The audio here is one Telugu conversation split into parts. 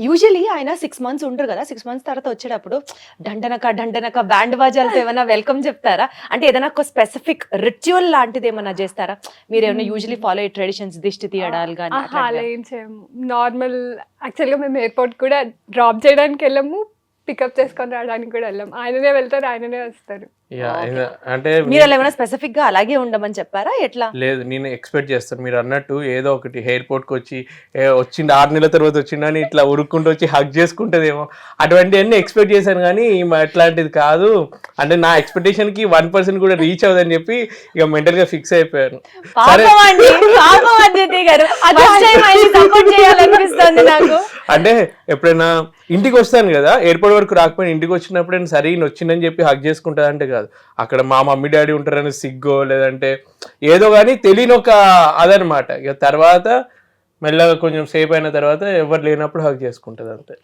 యూజువలీ ఆయన 6 months ఉంటారు కదా, 6 months తర్వాత వచ్చేటప్పుడు డండనక బ్యాండ్ బాజాలతో ఏమైనా వెల్కమ్ చెప్తారా? అంటే ఏదైనా ఒక స్పెసిఫిక్ రిచువల్ లాంటిది ఏమైనా చేస్తారా? మీరు ఏమైనా యూజువలీ ఫాలో అయ్యే ట్రెడిషన్స్, దిష్టి తీయడాలు కానీ? అలా ఏం చేయము. నార్మల్ యాక్చువల్గా మేము ఎయిర్పోర్ట్ కూడా డ్రాప్ చేయడానికి వెళ్ళము, పికప్ చేసుకొని రావడానికి కూడా వెళ్ళాము. ఆయననే వెళ్తారు, ఆయననే వస్తారు. అంటే మీరు అలా ఏమైనా స్పెసిఫిక్ గా అలాగే ఉండమని చెప్పారా ఎట్లా? లేదు, నేను ఎక్స్పెక్ట్ చేస్తాను మీరు అన్నట్టు ఏదో ఒకటి ఎయిర్పోర్ట్కి వచ్చి వచ్చింది 6 నెలల తర్వాత వచ్చిందని ఇట్లా ఉరుక్కుంటూ వచ్చి హగ్ చేసుకుంటుందేమో, అటువంటివన్నీ ఎక్స్పెక్ట్ చేశాను. కానీ అట్లాంటిది కాదు. అంటే నా ఎక్స్పెక్టేషన్కి 1% కూడా రీచ్ అవ్వదని చెప్పి ఇక మెంటల్గా ఫిక్స్ అయిపోయాను. అంటే ఎప్పుడైనా ఇంటికి వస్తాను కదా, ఎయిర్పోర్ట్ వరకు రాకపోయినా ఇంటికి వచ్చినప్పుడు సరే ఈయన వచ్చిందని చెప్పి హగ్ చేసుకుంటా అంటే కాదు, అక్కడ మా మమ్మీ డాడీ ఉంటారని సిగ్గో లేదంటే ఏదో కానీ తెలియని ఒక అదనమాట. ఇక తర్వాత మెల్లగా కొంచెం సేపు అయిన తర్వాత ఎవరు లేనప్పుడు హగ్ చేసుకుంటది అంతే.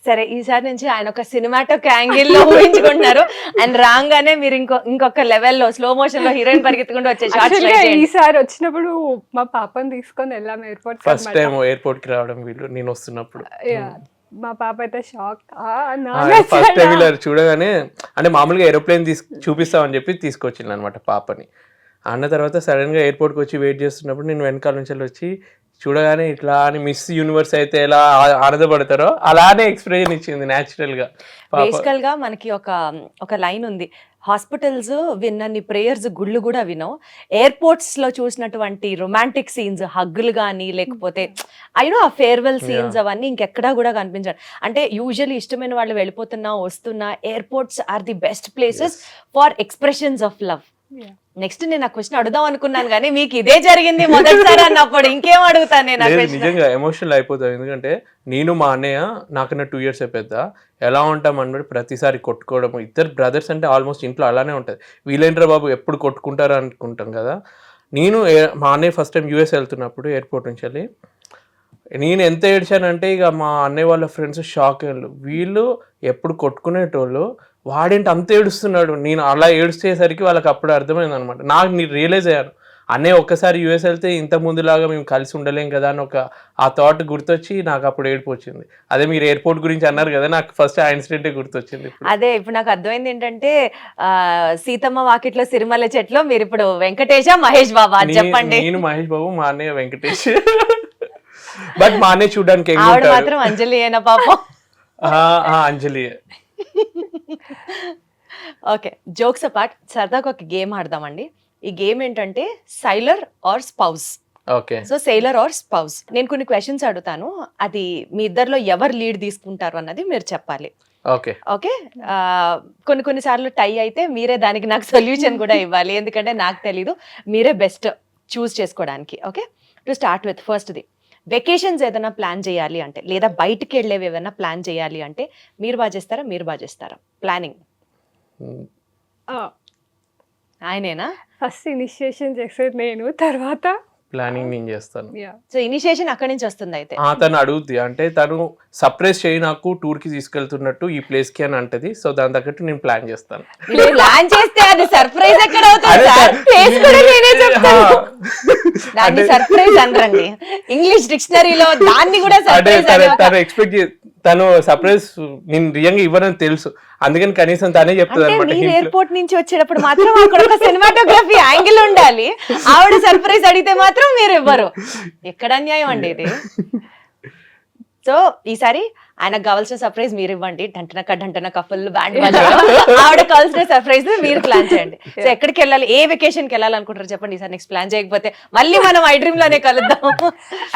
సరే, ఈసారి నుంచి ఆయన ఒక సినిమాటిక్ యాంగిల్ లో ఊహించుకుంటున్నారు అండ్ రాగానే మీరు ఇంకొక లెవెల్లో స్లో మోషన్ లో హీరోయిన్ పరిగెత్తుకుంటూ వచ్చేసి ఈసారి వచ్చినప్పుడు మా పాపని తీసుకొని వెళ్ళాము ఎయిర్పోర్ట్. ఫస్ట్ టైం ఎయిర్పోర్ట్ కి రావడం వీళ్ళు, నేను వస్తున్నప్పుడు మా పాప అయితే షాక్. ఫస్ట్ టైం ఇలా చూడగానే అంటే మామూలుగా ఏరోప్లేన్ చూపిస్తామని చెప్పి తీసుకొచ్చింది అనమాట పాపని. అన్న తర్వాత సడన్ గా ఎయిర్పోర్ట్ కి వచ్చి వెయిట్ చేస్తున్నప్పుడు నేను వెనకాల నుంచి వచ్చి చూడగానే ఇట్లా అని మిస్ యూనివర్స్ అయితే ఎలా ఆనందపడతారో అలానే ఎక్స్ప్రెషన్ ఇచ్చింది న్యాచురల్ గా. బేసికల్ గా మనకి ఒక లైన్ ఉంది, హాస్పిటల్స్ విన్నన్ని ప్రేయర్స్ గుళ్ళు కూడా వినవు. ఎయిర్పోర్ట్స్ లో చూసినటువంటి రొమాంటిక్ సీన్స్, హగ్గులు కానీ లేకపోతే అయినో ఆ ఫేర్వెల్ సీన్స్ అవన్నీ ఇంకెక్కడా కూడా కనిపించారు. అంటే యూజువల్లీ ఇష్టమైన వాళ్ళు వెళ్ళిపోతున్నా వస్తున్నా airports are the best places for expressions of love. Next నేను ఆ క్వశ్చన్ అడుగుదాం అనుకున్నాను కానీ మీకు ఇదే జరిగింది మొదటిసారి అన్నప్పుడు ఇంకేం అడుగుతాను నేను. నిజంగా ఎమోషనల్ అయిపోతాను. ఎందుకంటే నేను మా అన్నయ్య నాకన్నా 2 years పెద్ద, ఎలా ఉంటాం అన్నమాట ప్రతిసారి కొట్టుకోవడం. ఇద్దరు బ్రదర్స్ అంటే ఆల్మోస్ట్ ఇంట్లో అలానే ఉంటుంది. వీళ్ళేంట్రా బాబు ఎప్పుడు కొట్టుకుంటారు అనుకుంటాం కదా. మా అన్నయ్య ఫస్ట్ టైం యూఎస్ వెళ్తున్నప్పుడు ఎయిర్పోర్ట్ నుంచి వెళ్ళి నేను ఎంత ఏడ్చానంటే ఇక మా అన్నయ్య వాళ్ళ ఫ్రెండ్స్ షాక్ అయ్యారు. వీళ్ళు ఎప్పుడు కొట్టుకునేటోళ్ళు, వాడేంటి అంత ఏడుస్తున్నాడు. నేను అలా ఏడ్చేసరికి వాళ్ళకి అప్పుడు అర్థమైంది అనమాట. నాకు నేను రియలైజ్ అయ్యాను, అన్నయ్య ఒక్కసారి యూఎస్ వెళ్తే ఇంత ముందులాగా మేము కలిసి ఉండలేం కదా అని ఆ థాట్ గుర్తొచ్చి నాకు అప్పుడు ఏడుపు వచ్చింది. అదే మీరు ఎయిర్పోర్ట్ గురించి అన్నారు కదా, నాకు ఫస్ట్ ఆ ఇన్సిడెంటే గుర్తొచ్చింది. అదే ఇప్పుడు నాకు అర్థమైంది ఏంటంటే సీతమ్మ వాకిట్లో సిరిమల్ల చెట్లో మీరు ఇప్పుడు వెంకటేశ మహేష్ బాబా చెప్పండి. నేను మహేష్ బాబు, మా అన్నయ్య వెంకటేష్. బట్ మా అన్నయ్య చూడడానికి మాత్రం అంజలి అయినా పాపం. అంజలి. ఓకే, జోక్స్ అపార్ట్, సరదాగా ఒక గేమ్ ఆడదామండి. ఈ గేమ్ ఏంటంటే sailor or spouse. Okay, so sailor or spouse. నేను కొన్ని క్వశ్చన్స్ అడుగుతాను, అది మీ ఇద్దరిలో ఎవరు లీడ్ తీసుకుంటారు అన్నది మీరు చెప్పాలి. ఓకే ఓకే, కొన్ని సార్లు టై అయితే మీరే దానికి నాకు సొల్యూషన్ కూడా ఇవ్వాలి, ఎందుకంటే నాకు తెలీదు, మీరే బెస్ట్ చూస్ చేసుకోవడానికి. ఓకే, టు స్టార్ట్ విత్ ఫస్ట్ది, వెకేషన్స్ ఏదైనా ప్లాన్ చేయాలి అంటే లేదా బయటికి వెళ్ళేవి ఏదైనా ప్లాన్ చేయాలి అంటే మీరు బాగా చేస్తారా ప్లానింగ్? ఆయనేనా ఫస్ట్ ఇనిషియేషన్ చేసేది నేను, తర్వాత ప్లానింగ్ నేను చేస్తాను. సో ఇనిషియేషన్ అక్కడి నుంచి వస్తుంది. అయితే తను అడుగుద్ది, అంటే తను సర్ప్రైజ్ చేయి నాకు టూర్ కి తీసుకెళ్తున్నట్టు ఈ ప్లేస్ కి అని అంటది. సో దాని తగ్గట్టు నేను ప్లాన్ చేస్తాను. ప్లాన్ చేస్తే అది సర్ప్రైజ్ ఎక్కడ అవుతుంది సార్? ప్లేస్ కూడా నేనే చెప్తాను. దాన్ని సర్ప్రైజ్ అనరండి ఇంగ్లీష్ డిక్షనరీలో, దాన్ని కూడా సర్ప్రైజ్. తను సర్ప్రైజ్ నేను రియల్గా ఇవ్వనని తెలుసు, అందుకని కనీసం తనే చెప్తుంది అనమాట. ఎయిర్పోర్ట్ నుంచి వచ్చేటప్పుడు మాత్రం అక్కడ ఒక సినిమాటోగ్రఫీ యాంగిల్ ఉండాలి, ఆవిడ సర్ప్రైజ్ అడిగితే మాత్రం మీరు ఇవ్వరు. ఎక్కడ అన్యాయం అండి ఇది? సో ఈసారి ఆయనకు కావాల్సిన సర్ప్రైజ్ మీరు ఇవ్వండి, డంటనక ఫుల్ బ్యాండ్ ఆవిడ కావాల్సిన సర్ప్రైజ్ మీరు ప్లాన్ చేయండి. సో ఎక్కడికి వెళ్ళాలి, ఏ వెకేషన్ కి వెళ్ళాలనుకుంటారు చెప్పండి ఈసారి. నెక్స్ట్ ప్లాన్ చేయకపోతే మళ్ళీ మనం ఐ డ్రీమ్ లోనే కలుద్దాం.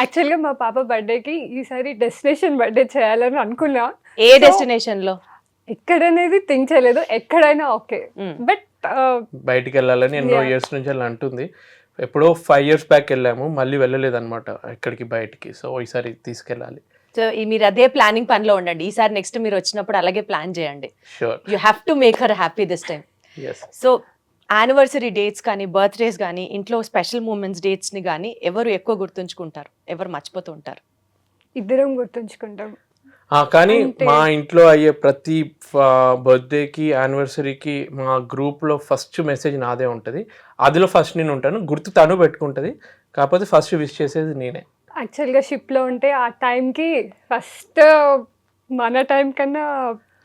యాక్చువల్గా మా పాప బర్త్డేకి ఈసారి డెస్టినేషన్ బర్త్డే చేయాలని అనుకున్నా. ఏ డెస్టినేషన్ లో ఎక్కడనేది థింక్ చేయలేదు, ఎక్కడైనా ఓకే. బట్ బయటికి వెళ్ళాలని ఎన్నో ఇయర్స్ నుంచి అలా అంటుంది. ఎప్పుడో 5 years బ్యాక్ వెళ్ళాము, మళ్ళీ వెళ్ళలేదు అనమాట ఎక్కడికి బయటికి. సో ఈసారి తీసుకెళ్ళాలి. సో మీరు అదే ప్లానింగ్ పనిలో ఉండండి. ఈసారి నెక్స్ట్ మీరు వచ్చినప్పుడు అలాగే ప్లాన్ చేయండి. Sure, you have to make her happy this time. So anniversary dates కానీ బర్త్డేస్ కానీ ఇంట్లో స్పెషల్ మూమెంట్స్ డేట్స్ని కానీ ఎవరు ఎక్కువ గుర్తుంచుకుంటారు, ఎవరు మర్చిపోతూ ఉంటారు? ఇద్దరం గుర్తుంచుకుంటాం. కానీ అంటే- మా ఇంట్లో అయ్యే ప్రతి బర్త్డేకి యానివర్సరీకి మా గ్రూప్లో ఫస్ట్ మెసేజ్ నాదే ఉంటుంది. అందులో ఫస్ట్ నేను ఉంటాను, గుర్తు తను పెట్టుకుంటుంది, కాకపోతే ఫస్ట్ విష్ చేసేది నేనే. యాక్చువల్గా షిప్లో ఉంటే ఆ టైంకి ఫస్ట్ మన టైం కన్నా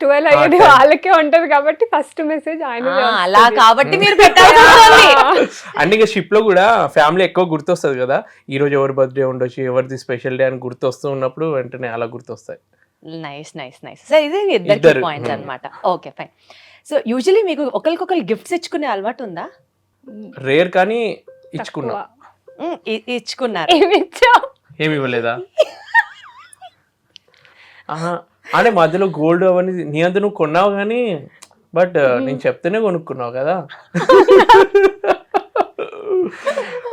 12 అయ్యేది time. వాళ్ళకే ఉంటది కాబట్టి ఫస్ట్ మెసేజ్ ఆయన అలా కాబట్టి మీరు పెట్టాల్సి వస్తుంది. అంటే ఇక షిప్లో కూడా ఫ్యామిలీ ఎక్కువ గుర్తొస్తుంది కదా, ఈరోజు ఎవరి బర్త్డే ఉండొచ్చు, ఎవరిది స్పెషల్ డే అని గుర్తొస్తూ ఉన్నప్పుడు వెంటనే అలా గుర్తొస్తాయి. Nice nice nice. సో ఇది ఇద్దరికి ఇద్దరు. పాయింట్స్ అన్నమాట. Okay fine. సో యూజువలీ మీకు ఒకరికొకరు గిఫ్ట్స్ ఇచ్చుకునే అలవాటు ఉందా? రేర్ కానీ ఇచ్చుకున్నా. ఇచ్చుకున్నారు. ఏమి ఇచ్చావు? ఏమి ఇవ్వలేదా? అంటే మధ్యలో గోల్డ్ అవన్నీ నీ అంత నువ్వు కొన్నావు కానీ, బట్ నేను చెప్తేనే కొనుక్కున్నావు కదా.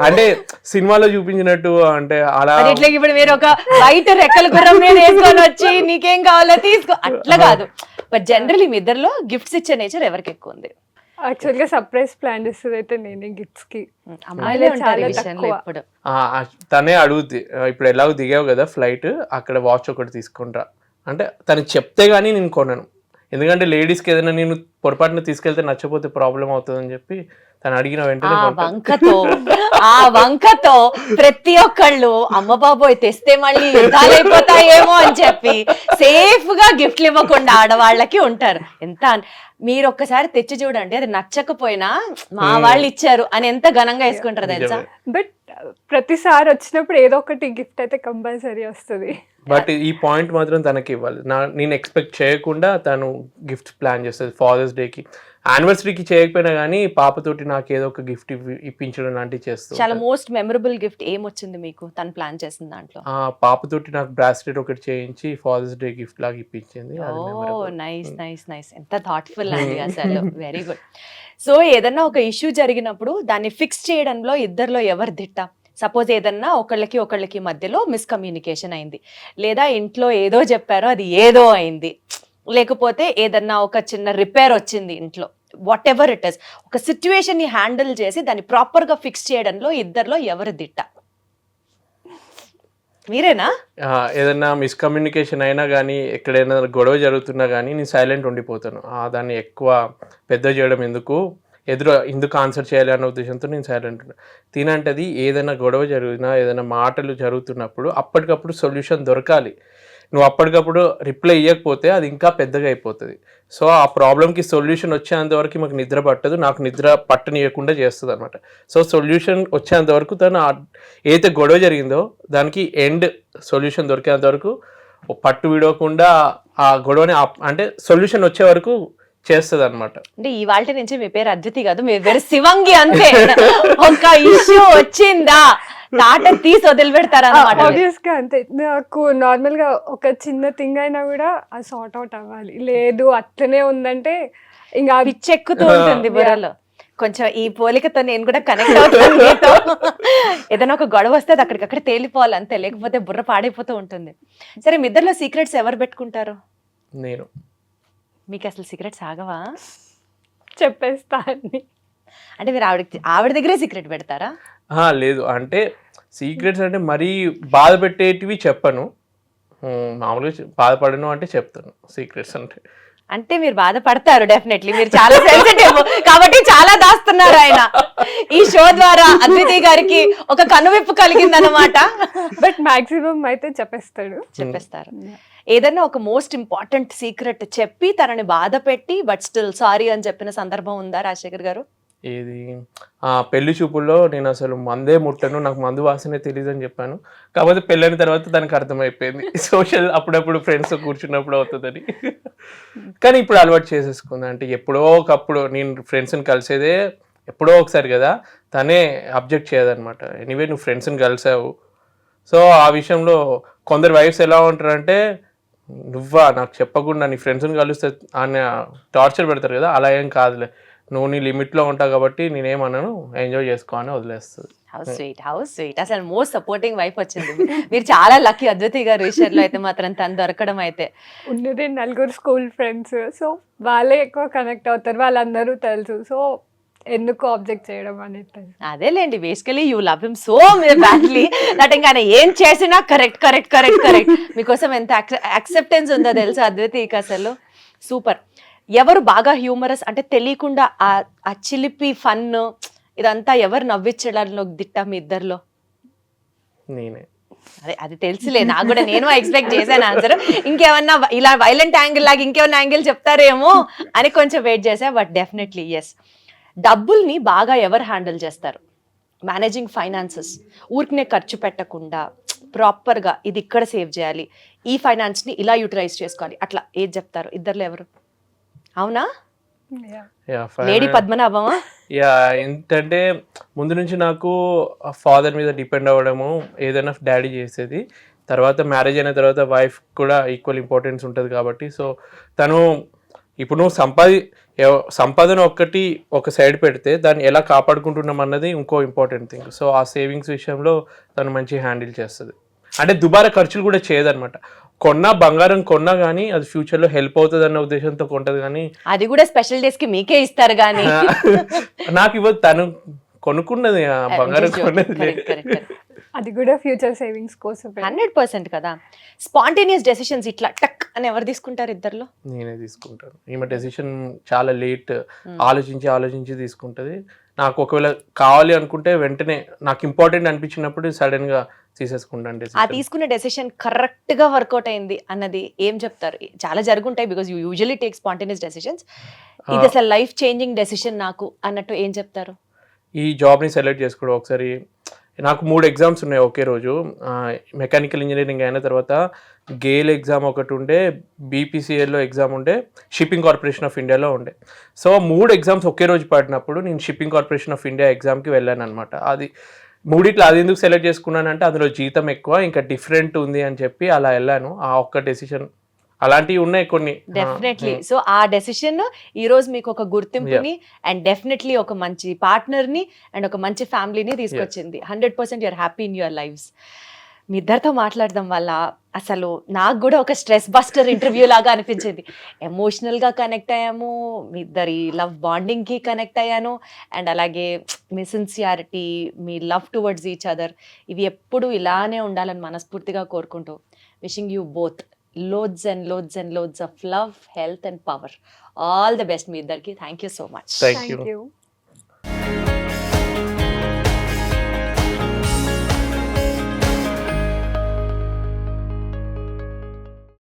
అంటే సినిమాలో చూపించినట్టు అంటే అలా మరి ఇట్లా ఇప్పుడు మీరు ఒక బయట రెక్కల గుర్రం మీద వేసుకొని వచ్చి నీకేం కావాలో తీసుకో అట్లా కాదు. బట్ జనరల్లీ మీ ఇద్దరిలో గిఫ్ట్స్ ఇచ్చే నేచర్ ఎవరికి ఎక్కువ ఉంది? యాక్చువల్గా సర్ప్రైజ్ ప్లాన్ చేస్తుంది అయితే నేనే గిఫ్ట్స్ కి. అమ్మాయిలే ఉంటారు ఈ చాలా విషయంలో తక్కువ. ఇప్పుడు. తనే అడుగుద్ది, ఇప్పుడు ఎలాగో దిగావు కదా ఫ్లైట్, అక్కడ వాచ్ ఒకటి తీసుకుంటా అంటే తనకి చెప్తే గానీ నేను కొనను. ఎందుకంటే లేడీస్కి ఏదైనా నేను పొరపాటున తీసుకెళ్తే నచ్చపోతే ప్రాబ్లం అవుతుందని చెప్పి తను అడిగిన వెంటనే ఆ వంకతో ప్రతి ఒక్కళ్ళు అమ్మ బాబోయ్ తెస్తే మళ్ళీ యుద్ధాలు అయిపోతాయేమో అని చెప్పి సేఫ్ గా గిఫ్ట్లు ఇవ్వకుండా ఆడవాళ్ళకి ఉంటారు. మీరు ఒక్కసారి తెచ్చి చూడండి, అది నచ్చకపోయినా మా వాళ్ళు ఇచ్చారు అని ఎంత ఘనంగా వేసుకుంటారు తెలుసా. బట్ ప్రతిసారి వచ్చినప్పుడు ఏదో ఒకటి గిఫ్ట్ అయితే కంపల్సరీ వస్తుంది. బట్ ఈ పాయింట్ మాత్రం తనకి ఇవ్వాలి. నేను ఎక్స్పెక్ట్ చేయకుండా తను గిఫ్ట్ ప్లాన్ చేస్తుంది. ఫాదర్స్ డేకి, యానివర్సరీకి చేయకపోయినా కానీ పాపతోటి నాకు ఏదో ఒక గిఫ్ట్ ఇప్పించడం లాంటివి చేస్తుంది. చాలా మోస్ట్ మెమరబుల్ గిఫ్ట్ ఏమొచ్చింది మీకు తను ప్లాన్ చేసిన దాంట్లో? పాపతోటి నాకు బ్రాస్లెట్ ఒకటి చేయించి ఫాదర్స్ డే గిఫ్ట్ లాగా ఇప్పించింది. Nice nice nice. ఎంత థాట్ఫుల్ అండి అసలు. Very good. సో ఏదన్నా ఒక ఇష్యూ జరిగినప్పుడు దాన్ని ఫిక్స్ చేయడంలో ఇద్దరిలో ఎవరు దిట్ట? సపోజ్ ఏదన్నా ఒకళ్ళకి మధ్యలో మిస్కమ్యూనికేషన్ అయింది, లేదా ఇంట్లో ఏదో చెప్పారో అది ఏదో అయింది, లేకపోతే ఏదన్నా ఒక చిన్న రిపేర్ వచ్చింది ఇంట్లో, వాట్ ఎవర్ ఇట్ ఇస్, ఒక సిచ్యువేషన్ ని హ్యాండిల్ చేసి దాన్ని ప్రాపర్ గా ఫిక్స్ చేయడంలో ఇద్దరిలో ఎవరు దిట్ట? మీరేనా? ఏదన్నా మిస్కమ్యూనికేషన్ అయినా కానీ, ఎక్కడైనా గొడవ జరుగుతున్నా కానీ నేను సైలెంట్ ఉండిపోతాను. దాన్ని ఎక్కువ పెద్ద చేయడం ఎందుకు ఆన్సర్ చేయాలి అన్న ఉద్దేశంతో నేను సైలెంట్ ఉంటాను. తినంటది ఏదైనా గొడవ జరిగినా, ఏదైనా మాటలు జరుగుతున్నప్పుడు అప్పటికప్పుడు సొల్యూషన్ దొరకాలి. నువ్వు అప్పటికప్పుడు రిప్లై ఇవ్వకపోతే అది ఇంకా పెద్దగా అయిపోతుంది. సో ఆ ప్రాబ్లంకి సొల్యూషన్ వచ్చేంత వరకు మాకు నిద్ర పట్టదు, నాకు నిద్ర పట్టనియకుండా చేస్తుంది అనమాట. సో సొల్యూషన్ వచ్చేంత వరకు తను ఏదైతే గొడవ జరిగిందో దానికి సొల్యూషన్ దొరికేంత వరకు పట్టు విడవకుండా ఆ గొడవని అంటే సొల్యూషన్ వచ్చే వరకు చేస్తుంది అనమాట. అంటే ఇవాళ నుంచి మీ పేరు అద్వితి కాదు, మీ పేరు శివంగి అంతే. ఒక ఇష్యూ వచ్చిందా తాట తీసి వదిలిపెడతారన్నమాట. ఆబ్వియస్ గా అంతే. నాకు నార్మల్ గా ఒక చిన్న థింగ్ అయినా కూడా అది సార్ట్ అవుట్ అవ్వాలి. లేదు అట్లనే ఉందంటే ఇంకా పిచ్చెక్కుతూ ఉంటుంది బుర్రలో. కొంచెం ఈ పోలికతో నేను కూడా కనెక్ట్ అవుతాను మీతో. ఏదైనా ఒక గొడవ వస్తే అది అక్కడికక్కడ తేలిపోవాలి అంతే, లేకపోతే బుర్ర పాడైపోతూ ఉంటుంది. సరే మీ ఇద్దరిలో సీక్రెట్స్ ఎవరు పెట్టుకుంటారు? నేను. మీకు అసలు సీక్రెట్స్ ఆగవా? చెప్పేస్తా అన్ని. అంటే మీరు ఆవిడ దగ్గరే సీక్రెట్ పెడతారా? లేదు, అంటే సీక్రెట్స్ అంటే మరీ బాధ పెట్టేటివి చెప్పను, మామూలుగా బాధపడను అంటే చెప్తాను సీక్రెట్స్ అంటే. అంటే మీరు బాధపడతారు డెఫినెట్లీ, మీరు చాలా సెన్సిటివ్ కాబట్టి చాలా దాస్తున్నారు ఆయన. ఈ షో ద్వారా అద్వితి గారికి ఒక కనువిప్పు కలిగిందన్నమాట. బట్ మాక్సిమం అయితే చెప్పేస్తారు. ఏదైనా ఒక మోస్ట్ ఇంపార్టెంట్ సీక్రెట్ చెప్పి తనని బాధ పెట్టి బట్ స్టిల్ సారీ అని చెప్పిన సందర్భం ఉందా రాజశేఖర్ గారు? ఏది పెళ్లి చూపుల్లో నేను అసలు మందే ముట్టను, నాకు మందు వాసనే తెలియదు అని చెప్పాను. కాకపోతే పెళ్ళైన తర్వాత దానికి అర్థమైపోయింది, సోషల్ అప్పుడప్పుడు ఫ్రెండ్స్ కూర్చున్నప్పుడు అవుతుందని. కానీ ఇప్పుడు అలవాటు చేసేసుకుంది. అంటే ఎప్పుడో ఒకప్పుడు నేను ఫ్రెండ్స్ని కలిసేదే ఎప్పుడో ఒకసారి కదా, తనే అబ్జెక్ట్ చేయదనమాట. ఎనీవే నువ్వు ఫ్రెండ్స్ని కలిసావు. సో ఆ విషయంలో కొందరు వైఫ్స్ ఎలా ఉంటారంటే, నువ్వా నాకు చెప్పకుండా నీ ఫ్రెండ్స్ని కలిస్తే ఆయన టార్చర్ పెడతారు కదా, అలా ఏం కాదులే, నువ్వు నీ లిమిట్లో ఉంటావు కాబట్టి నేనేమన్నాను, ఎంజాయ్ చేసుకో అని వదిలేస్తుంది. How sweet. అసలు మోస్ట్ సపోర్టింగ్ వైఫ్ వచ్చింది. మీరు చాలా లక్కీ అద్వితి గారి విషయంలో అయితే మాత్రం తను దొరకడం. అయితే ఉన్నది 4 స్కూల్ ఫ్రెండ్స్, సో వాళ్ళే ఎక్కువ కనెక్ట్ అవుతారు, వాళ్ళందరూ తెలుసు. సో ఎందుకు ఆబ్జెక్ట్ చేయడం అనేది. అదేలేండి, basically you love him so badly that ఇంకా ఆయన ఏం చేసినా కరెక్ట్ కరెక్ట్ కరెక్ట్ కరెక్ట్ మీకోసం ఎంత యాక్సెప్టెన్స్ ఉందో తెలుసా అద్వైతీకి అసలు. సూపర్. ఎవరు బాగా హ్యూమరస్ అంటే తెలియకుండా ఆ చిలిపి ఫన్ ఇదంతా ఎవరు నవ్వించడంలో దిట్ట మీ ఇద్దరిలో? నేనే. అదే అది తెలుసులే నాకు కూడా, నేను ఎక్స్పెక్ట్ చేశాను ఆన్సర్. ఇంకేమన్నా ఇలా వైలెంట్ యాంగిల్ లాగా ఇంకేమన్నా యాంగిల్ చెప్తారేమో అని కొంచెం వెయిట్ చేశా, బట్ డెఫినెట్లీ ఎస్. డబ్బుల్ని బాగా ఎవరు హ్యాండిల్ చేస్తారు? మేనేజింగ్ ఫైనాన్సెస్, ఊరికనే ఖర్చు పెట్టకుండా ప్రాపర్గా ఇది ఇక్కడ సేవ్ చేయాలి, ఈ ఫైనాన్స్ని ఇలా యూటిలైజ్ చేసుకోవాలి, అట్లా ఏది చెప్తారు ఇద్దరులో ఎవరు? అవునా, లేడీ పద్మనాభమా? యా, ఏంటంటే ముందు నుంచి నాకు ఫాదర్ మీద డిపెండ్ అవ్వడము, ఏదైనా డాడీ చేసేది. తర్వాత మ్యారేజ్ అయిన తర్వాత వైఫ్ కూడా ఈక్వల్ ఇంపార్టెన్స్ ఉంటుంది కాబట్టి, సో తను ఇప్పుడు నువ్వు సంపాదన ఒక్కటి ఒక సైడ్ పెడితే దాన్ని ఎలా కాపాడుకుంటున్నాం అన్నది ఇంకో ఇంపార్టెంట్ థింగ్. సో ఆ సేవింగ్స్ విషయంలో తను మంచి హ్యాండిల్ చేస్తుంది. అంటే దుబారా ఖర్చులు కూడా చేయదన్నమాట. బంగారం కొన్నా కానీ అది ఫ్యూచర్ లో హెల్ప్ అవుతుంది అన్న ఉద్దేశంతో కొంటది, కానీ అది కూడా స్పెషల్ డేస్ కి మీకే ఇస్తారు కానీ నాకు ఇవ్వదు. తను కొనుక్కున్నది బంగారం కొన్నది, అది కూడా ఫ్యూచర్ సేవింగ్స్ కోసం 100% కదా. స్పాంటేనియస్ డెసిషన్స్ ఇట్లా టక్ అని ఎవరు తీసుకుంటారు ఇద్దరులో? నేనే తీసుకుంటాను. ఈమె డెసిషన్ చాలా లేట్ ఆలోచించి తీసుకుంటది. నాకు ఒకవేళ కావాలి అనుకుంటే వెంటనే నాకు ఇంపార్టెంట్ అనిపించినప్పుడు సడన్ గా తీసేసుకుంటాను. ఆ తీసుకున్న డెసిషన్ కరెక్ట్ గా వర్కౌట్ అయింది అన్నది ఏం చెప్తారు? చాలా జరుగుంటాయి, because you usually take spontaneous decisions. ఇది అసలు లైఫ్ చేంజింగ్ డెసిషన్ నాకు అన్నట్టు ఏం చెప్తారు? ఈ జాబ్ని సెలెక్ట్ చేసుకోవడం. ఒకసారి నాకు 3 ఎగ్జామ్స్ ఉన్నాయి ఒకే రోజు. మెకానికల్ ఇంజనీరింగ్ అయిన తర్వాత గేల్ ఎగ్జామ్ ఒకటి ఉండే, బీపీసీఎల్లో ఎగ్జామ్ ఉండే, షిప్పింగ్ కార్పొరేషన్ ఆఫ్ ఇండియాలో ఉండే. సో 3 ఎగ్జామ్స్ ఒకే రోజు పడినప్పుడు నేను షిప్పింగ్ కార్పొరేషన్ ఆఫ్ ఇండియా ఎగ్జామ్కి వెళ్ళాను అనమాట. అది మూడిట్లో అది ఎందుకు సెలెక్ట్ చేసుకున్నానంటే అందులో జీతం ఎక్కువ, ఇంకా డిఫరెంట్ ఉంది అని చెప్పి అలా వెళ్ళాను. ఆ ఒక్క డెసిషన్, అలాంటివి ఉన్నాయి కొన్ని. డెఫినెట్లీ. సో ఆ డెసిషన్ ఈ రోజు మీకు ఒక గుర్తింపుని అండ్ డెఫినెట్లీ ఒక మంచి పార్ట్నర్ ని అండ్ ఒక మంచి ఫ్యామిలీని తీసుకొచ్చింది. 100% you're happy in your lifes. మీ ఇద్దరితో మాట్లాడడం వల్ల అసలు నాకు కూడా ఒక స్ట్రెస్ బస్టర్ ఇంటర్వ్యూ లాగా అనిపించింది. ఎమోషనల్గా కనెక్ట్ అయ్యాము, మీ ఇద్దరి లవ్ బాండింగ్కి కనెక్ట్ అయ్యాను, అండ్ అలాగే మీ సిన్సియారిటీ, మీ లవ్ టువర్డ్స్ ఈచ్ అదర్, ఇవి ఎప్పుడు ఇలానే ఉండాలని మనస్ఫూర్తిగా కోరుకుంటూ wishing you both loads and loads and loads of love, health and power. All the best మీ ఇద్దరికి. Thank you so much. Thank you.